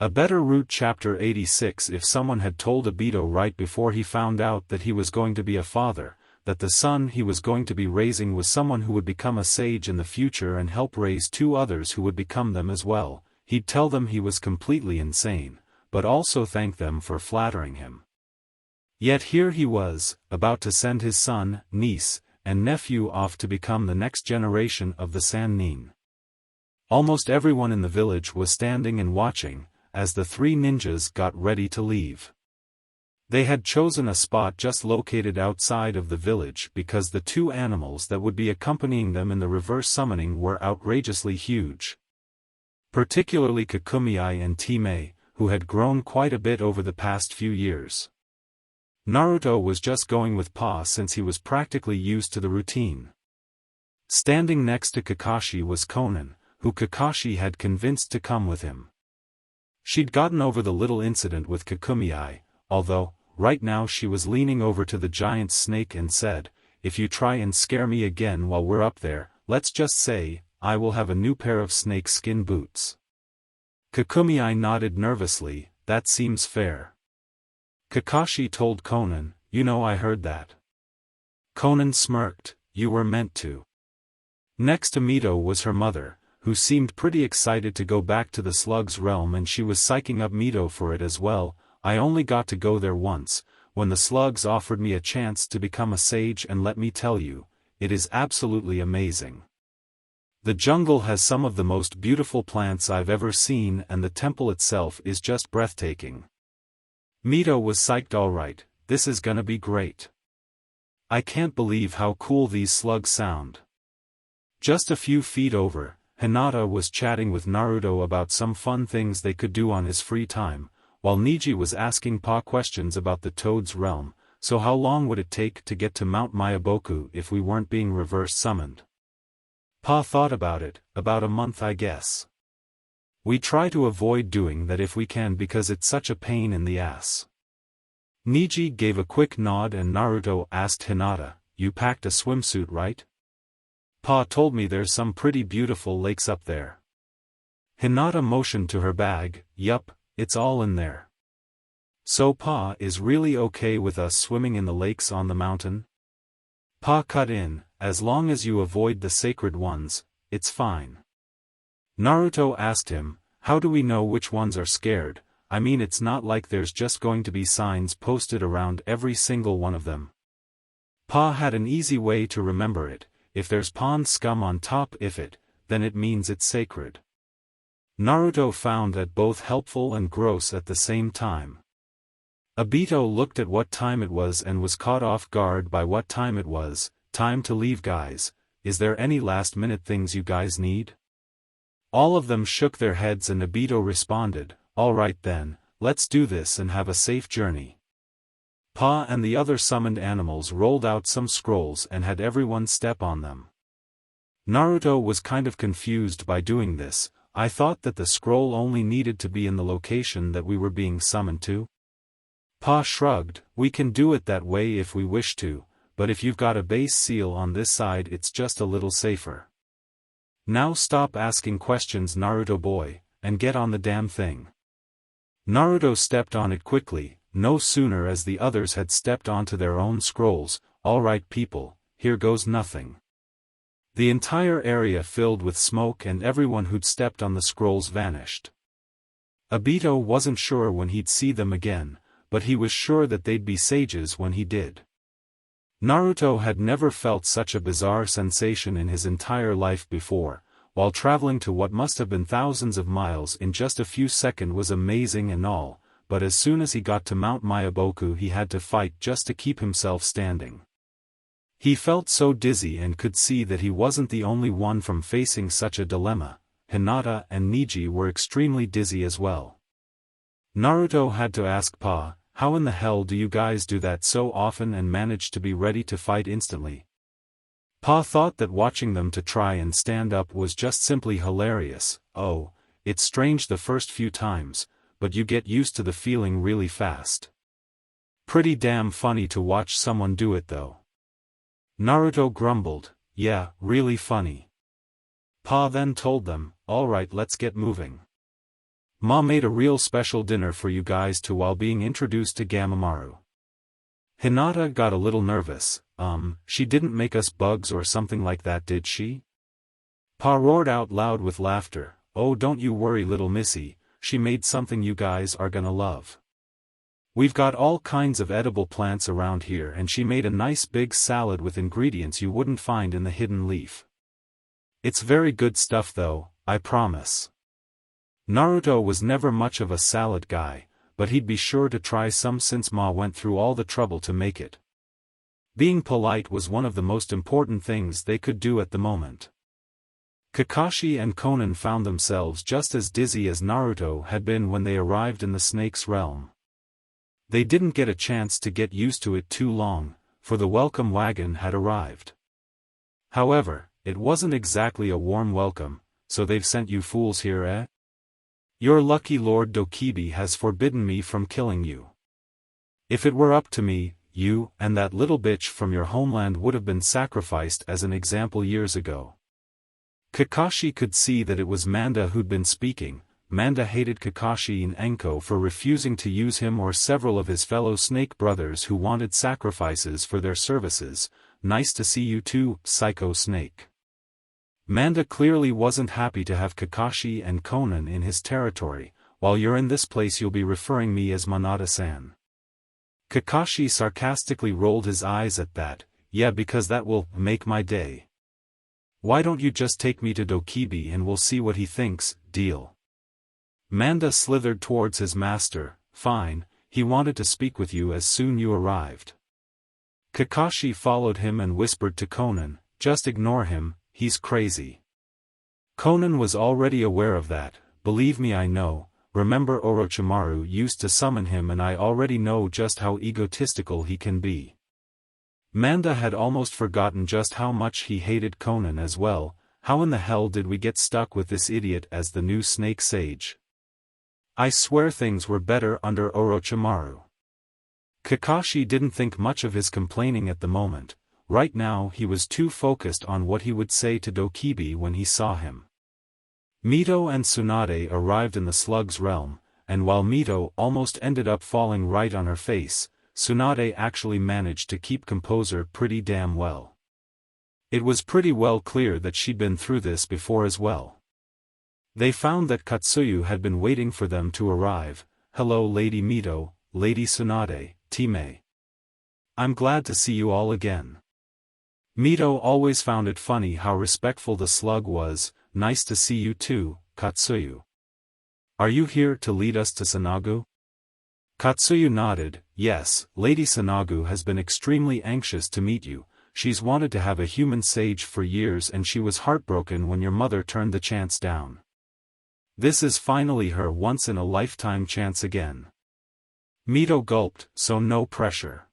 A better route. Chapter 86. If someone had told Obito right before he found out that he was going to be a father, that the son he was going to be raising was someone who would become a sage in the future and help raise two others who would become them as well, he'd tell them he was completely insane, but also thank them for flattering him. Yet here he was, about to send his son, niece, and nephew off to become the next generation of the Sannin. Almost everyone in the village was standing and watching, as the three ninjas got ready to leave. They had chosen a spot just located outside of the village because the two animals that would be accompanying them in the reverse summoning were outrageously huge. Particularly Kakumiai and Time, who had grown quite a bit over the past few years. Naruto was just going with Pa since he was practically used to the routine. Standing next to Kakashi was Konan, who Kakashi had convinced to come with him. She'd gotten over the little incident with Kakumiai, although, right now she was leaning over to the giant snake and said, "If you try and scare me again while we're up there, let's just say, I will have a new pair of snake skin boots." Kakumiai nodded nervously. "That seems fair." Kakashi told Konan, "You know I heard that." Konan smirked, "You were meant to." Next to Mito was her mother, who seemed pretty excited to go back to the Slug's realm, and she was psyching up Mito for it as well. "I only got to go there once, when the Slugs offered me a chance to become a sage, and let me tell you, it is absolutely amazing. The jungle has some of the most beautiful plants I've ever seen, and the temple itself is just breathtaking." Mito was psyched. "Alright, this is gonna be great. I can't believe how cool these slugs sound." Just a few feet over, Hinata was chatting with Naruto about some fun things they could do on his free time, while Neji was asking Pa questions about the Toad's realm. "So how long would it take to get to Mount Mayaboku if we weren't being reverse summoned?" Pa thought about it. "About a month, I guess. We try to avoid doing that if we can because it's such a pain in the ass." Neji gave a quick nod and Naruto asked Hinata, "You packed a swimsuit, right? Pa told me there's some pretty beautiful lakes up there." Hinata motioned to her bag. "Yup, it's all in there." "So Pa is really okay with us swimming in the lakes on the mountain?" Pa cut in, "As long as you avoid the sacred ones, it's fine." Naruto asked him, "How do we know which ones are scared? I mean, it's not like there's just going to be signs posted around every single one of them." Pa had an easy way to remember it. If there's pond scum on top then it means it's sacred. Naruto found that both helpful and gross at the same time. Obito looked at what time it was and was caught off guard by what time it was. "Time to leave, guys. Is there any last-minute things you guys need?" All of them shook their heads and Obito responded, "Alright then, let's do this and have a safe journey." Pa and the other summoned animals rolled out some scrolls and had everyone step on them. Naruto was kind of confused by doing this. "I thought that the scroll only needed to be in the location that we were being summoned to." Pa shrugged, "We can do it that way if we wish to, but if you've got a base seal on this side it's just a little safer. Now stop asking questions, Naruto boy, and get on the damn thing." Naruto stepped on it quickly, no sooner as the others had stepped onto their own scrolls. "Alright people, here goes nothing." The entire area filled with smoke and everyone who'd stepped on the scrolls vanished. Obito wasn't sure when he'd see them again, but he was sure that they'd be sages when he did. Naruto had never felt such a bizarre sensation in his entire life before. While traveling to what must have been thousands of miles in just a few seconds was amazing and all, but as soon as he got to Mount Mayaboku he had to fight just to keep himself standing. He felt so dizzy and could see that he wasn't the only one from facing such a dilemma. Hinata and Neji were extremely dizzy as well. Naruto had to ask Pa, "How in the hell do you guys do that so often and manage to be ready to fight instantly?" Pa thought that watching them to try and stand up was just simply hilarious. "Oh, it's strange the first few times, but you get used to the feeling really fast. Pretty damn funny to watch someone do it though." Naruto grumbled, "Yeah, really funny." Pa then told them, "Alright, let's get moving." Ma made a real special dinner for you guys too while being introduced to Gamamaru. Hinata got a little nervous. She didn't make us bugs or something like that, did she? Pa roared out loud with laughter. Oh, don't you worry, little missy, she made something you guys are gonna love. We've got all kinds of edible plants around here, and she made a nice big salad with ingredients you wouldn't find in the hidden leaf. It's very good stuff though, I promise. Naruto was never much of a salad guy, but he'd be sure to try some since Ma went through all the trouble to make it. Being polite was one of the most important things they could do at the moment. Kakashi and Konan found themselves just as dizzy as Naruto had been when they arrived in the snake's realm. They didn't get a chance to get used to it too long, for the welcome wagon had arrived. However, it wasn't exactly a warm welcome. So they've sent you fools here, eh? Your lucky Lord Dokibi has forbidden me from killing you. If it were up to me, you and that little bitch from your homeland would have been sacrificed as an example years ago. Kakashi could see that it was Manda who'd been speaking. Manda hated Kakashi and Enko for refusing to use him or several of his fellow snake brothers who wanted sacrifices for their services. Nice to see you too, Psycho Snake. Manda clearly wasn't happy to have Kakashi and Konan in his territory. While you're in this place you'll be referring me as Manada-san. Kakashi sarcastically rolled his eyes at that. Yeah, because that will make my day. Why don't you just take me to Dokibi and we'll see what he thinks, deal? Manda slithered towards his master. Fine, he wanted to speak with you as soon you arrived. Kakashi followed him and whispered to Konan, just ignore him, he's crazy. Konan was already aware of that. Believe me, I know. Remember, Orochimaru used to summon him and I already know just how egotistical he can be. Manda had almost forgotten just how much he hated Konan as well. How in the hell did we get stuck with this idiot as the new snake sage? I swear things were better under Orochimaru. Kakashi didn't think much of his complaining at the moment. Right now he was too focused on what he would say to Dokibi when he saw him. Mito and Tsunade arrived in the slug's realm, and while Mito almost ended up falling right on her face, Tsunade actually managed to keep composure pretty damn well. It was pretty well clear that she'd been through this before as well. They found that Katsuyu had been waiting for them to arrive. Hello Lady Mito, Lady Tsunade, Time. I'm glad to see you all again. Mito always found it funny how respectful the slug was. Nice to see you too, Katsuyu. Are you here to lead us to Sanagu? Katsuyu nodded. Yes, Lady Sanagu has been extremely anxious to meet you. She's wanted to have a human sage for years and she was heartbroken when your mother turned the chance down. This is finally her once-in-a-lifetime chance again. Mito gulped, so no pressure.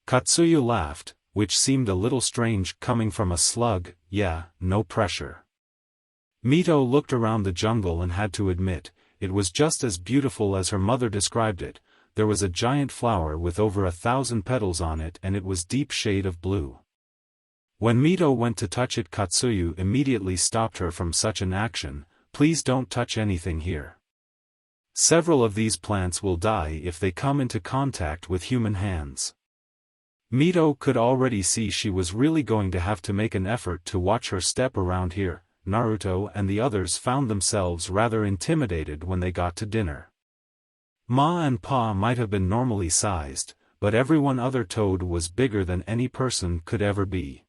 Katsuyu laughed, which seemed a little strange coming from a slug. Yeah, no pressure. Mito looked around the jungle and had to admit, it was just as beautiful as her mother described it. There was a giant flower with over 1,000 petals on it and it was deep shade of blue. When Mito went to touch it, Katsuyu immediately stopped her from such an action. Please don't touch anything here. Several of these plants will die if they come into contact with human hands. Mito could already see she was really going to have to make an effort to watch her step around here. Naruto and the others found themselves rather intimidated when they got to dinner. Ma and Pa might have been normally sized, but everyone other Toad was bigger than any person could ever be.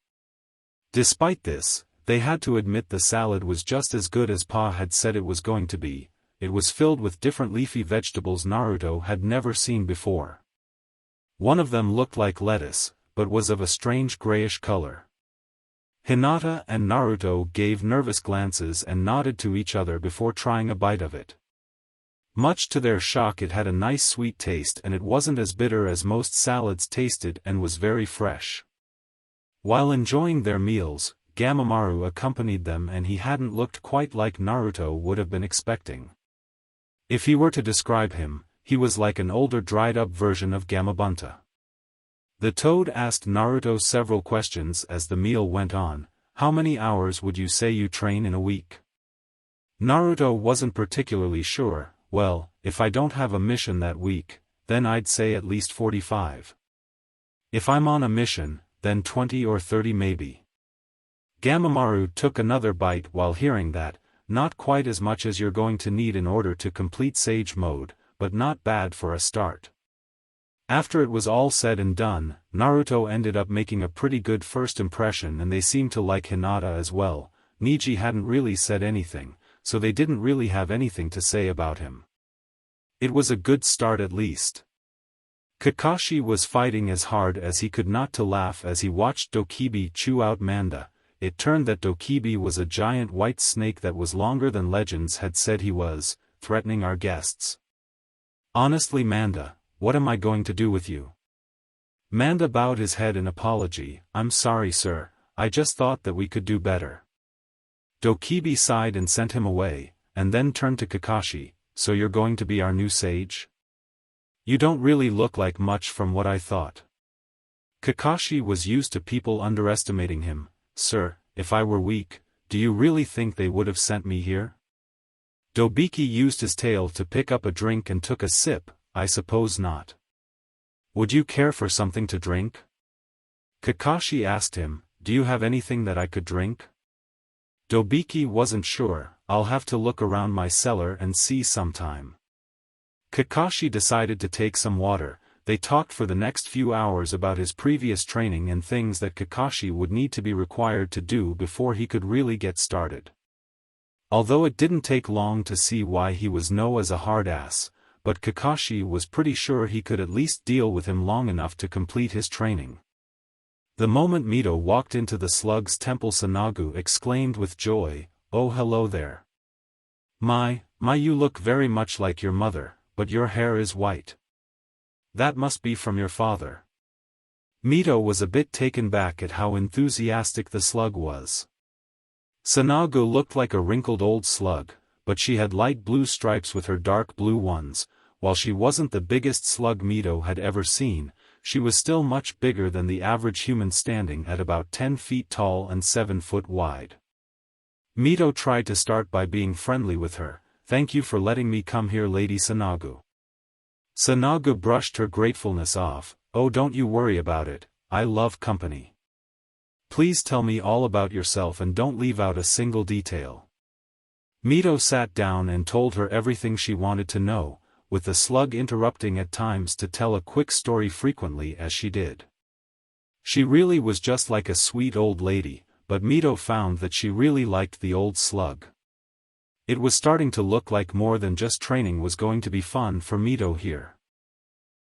Despite this, they had to admit the salad was just as good as Pa had said it was going to be. It was filled with different leafy vegetables Naruto had never seen before. One of them looked like lettuce, but was of a strange grayish color. Hinata and Naruto gave nervous glances and nodded to each other before trying a bite of it. Much to their shock, it had a nice sweet taste and it wasn't as bitter as most salads tasted and was very fresh. While enjoying their meals, Gamamaru accompanied them and he hadn't looked quite like Naruto would have been expecting. If he were to describe him, he was like an older dried-up version of Gamabunta. The Toad asked Naruto several questions as the meal went on. How many hours would you say you train in a week? Naruto wasn't particularly sure. Well, if I don't have a mission that week, then I'd say at least 45. If I'm on a mission, then 20 or 30 maybe. Gamamaru took another bite while hearing that. Not quite as much as you're going to need in order to complete Sage Mode, but not bad for a start. After it was all said and done, Naruto ended up making a pretty good first impression and they seemed to like Hinata as well. Neji hadn't really said anything, so they didn't really have anything to say about him. It was a good start at least. Kakashi was fighting as hard as he could not to laugh as he watched Dokibi chew out Manda. It turned that Dokibi was a giant white snake that was longer than legends had said he was, threatening our guests. Honestly Manda, what am I going to do with you? Manda bowed his head in apology. I'm sorry sir, I just thought that we could do better. Dokibi sighed and sent him away, and then turned to Kakashi, so you're going to be our new sage? You don't really look like much from what I thought. Kakashi was used to people underestimating him. Sir, if I were weak, do you really think they would have sent me here? Dobiki used his tail to pick up a drink and took a sip. I suppose not. Would you care for something to drink? Kakashi asked him, do you have anything that I could drink? Dobiki wasn't sure. I'll have to look around my cellar and see sometime. Kakashi decided to take some water. They talked for the next few hours about his previous training and things that Kakashi would need to be required to do before he could really get started. Although it didn't take long to see why he was known as a hard ass, but Kakashi was pretty sure he could at least deal with him long enough to complete his training. The moment Mito walked into the slug's temple, Sanagu exclaimed with joy, "Oh hello there. My, you look very much like your mother, but your hair is white. That must be from your father." Mito was a bit taken back at how enthusiastic the slug was. Sanagu looked like a wrinkled old slug, but she had light blue stripes with her dark blue ones. While she wasn't the biggest slug Mito had ever seen, she was still much bigger than the average human, standing at about 10 feet tall and 7 foot wide. Mito tried to start by being friendly with her. "Thank you for letting me come here, Lady Sanagu." Sanagu brushed her gratefulness off. "Oh, don't you worry about it, I love company. Please tell me all about yourself and don't leave out a single detail." Mito sat down and told her everything she wanted to know, with the slug interrupting at times to tell a quick story frequently as she did. She really was just like a sweet old lady, but Mito found that she really liked the old slug. It was starting to look like more than just training was going to be fun for Mito here.